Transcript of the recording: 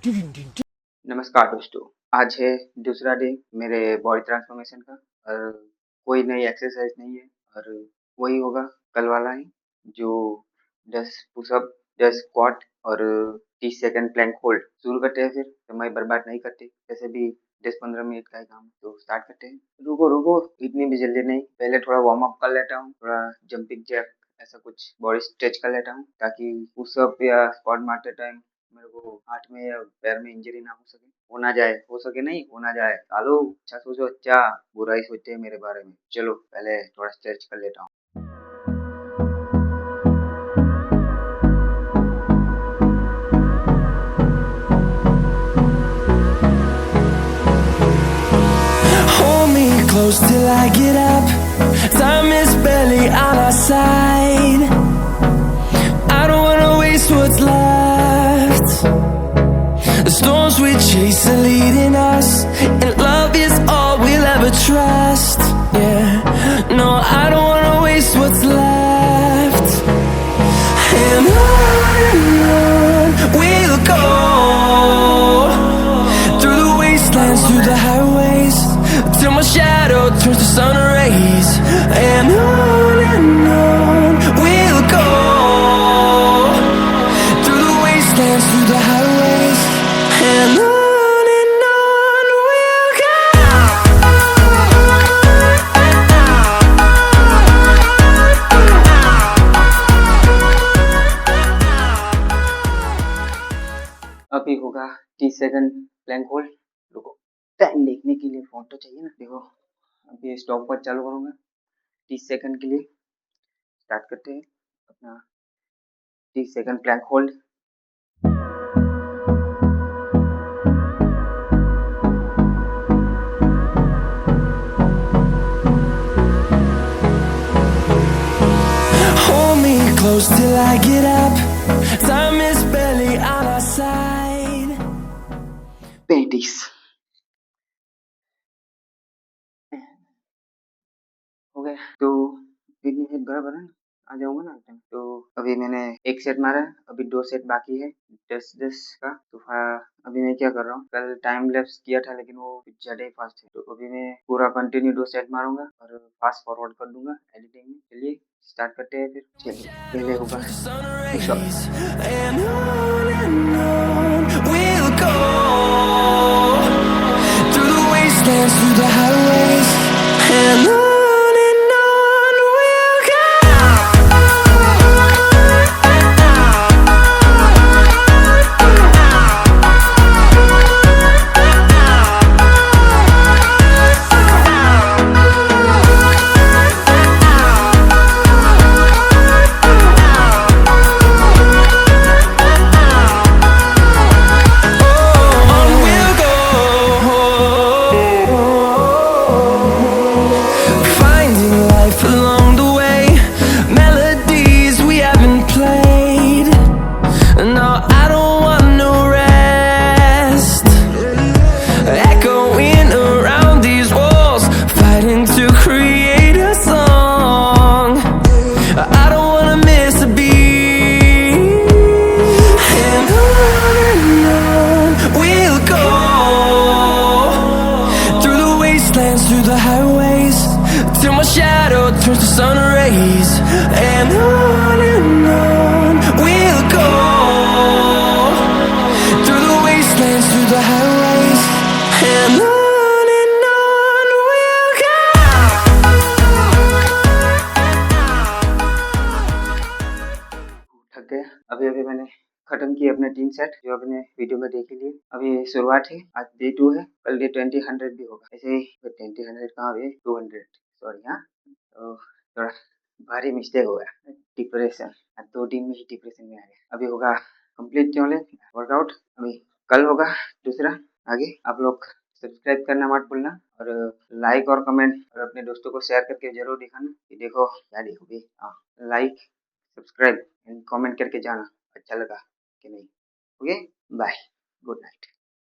नमस्कार दोस्तों, आज है दूसरा डे मेरे बॉडी ट्रांसफॉर्मेशन का और कोई नई एक्सरसाइज नहीं है और वही होगा कल वाला ही जो 10 पुशअप 10 स्क्वाट और 30 सेकंड प्लैंक होल्ड। शुरू करते हैं, फिर समय बर्बाद नहीं करते। वैसे भी 10-15 मिनट का ही काम है, तो स्टार्ट करते हैं। रुको रुको, इतनी भी जल्दी नहीं, पहले थोड़ा वार्म अप कर लेता हूँ, थोड़ा जंपिंग जैक ऐसा कुछ बॉडी स्ट्रेच कर लेता हूँ ताकि पुशअप या स्क्वाट मारते टाइम मेरे को हाथ में या पैर में इंजरी ना हो सके, हो ना जाए, हो सके नहीं हो ना जाए। सालो अच्छा सोचो, अच्छा बुरा ही सोचते हैं मेरे बारे में। चलो पहले थोड़ा स्ट्रेच कर लेता हूँ। Hold me close till I get up. Time is barely on our side. I don't wanna waste what's left. The storms we chase are leading us, and love is all we'll ever trust. Yeah, no, I don't wanna waste what's left. And on we'll go, through the wastelands, through the highways, till my shadow turns to sun rays. And on we'll go, through the wastelands, through the highways. And on we'll go. अभी होगा 30 second plank hold. रुको, time देखने के लिए phone तो चाहिए ना। देखो अभी स्टॉप पर चालू करूंगा 30 सेकंड के लिए। स्टार्ट करते हैं अपना 30 second plank hold. Hold me close till I get up. Time is barely on our side. 35 हो गया तो इतनी सेट बराबर है ना, आ जाऊंगा ना टाइम। तो अभी मैंने एक सेट मारा है, अभी 2 सेट बाकी है 10-10 का। तो अभी मैं क्या कर रहा हूँ, कल टाइम लैप्स किया था लेकिन वो कुछ ज्यादा ही फास्ट है, तो अभी मैं पूरा कंटिन्यू 2 सेट मारूंगा और फास्ट फॉरवर्ड कर दूंगा एडिटिंग में। चलिए स्टार्ट करते हैं फिर। चलिए पहले होगा pushup. And on we'll go, through the wastelands, through the highways. And on we'll go. On we'll go, finding life along the way, melodies we haven't played. No, I don't want no rest, echoing around these walls, fighting to create a song. I don't wanna miss a beat. And on we'll go, through the wastelands, through the highways, till my shadow turns to sun rays. And on we'll go, through the wastelands, through the highways. And on we'll go. थक गया। अभी अभी मैंने खत्म किए अपने 3 set जो अपने वीडियो में देख ही लिए। अभी शुरुआत है, आज डे 2 है, कल डे 20-100 भी होगा। ऐसे ही 20-100 कहाँ हुए 200, सॉरी। हाँ, तो थोड़ा भारी मिस्टेक हो गया। डिप्रेशन, आज 2 दिन में ही डिप्रेशन में आ गया। अभी होगा कंप्लीट चैलेंज वर्कआउट। अभी कल होगा दूसरा। आगे आप लोग सब्सक्राइब करना मत भूलना और लाइक और कमेंट और अपने दोस्तों को शेयर करके जरूर दिखाना कि देखो क्या देखोगे। हाँ, लाइक सब्सक्राइब एंड कमेंट करके जाना अच्छा लगा कि नहीं। Okay, bye, good night.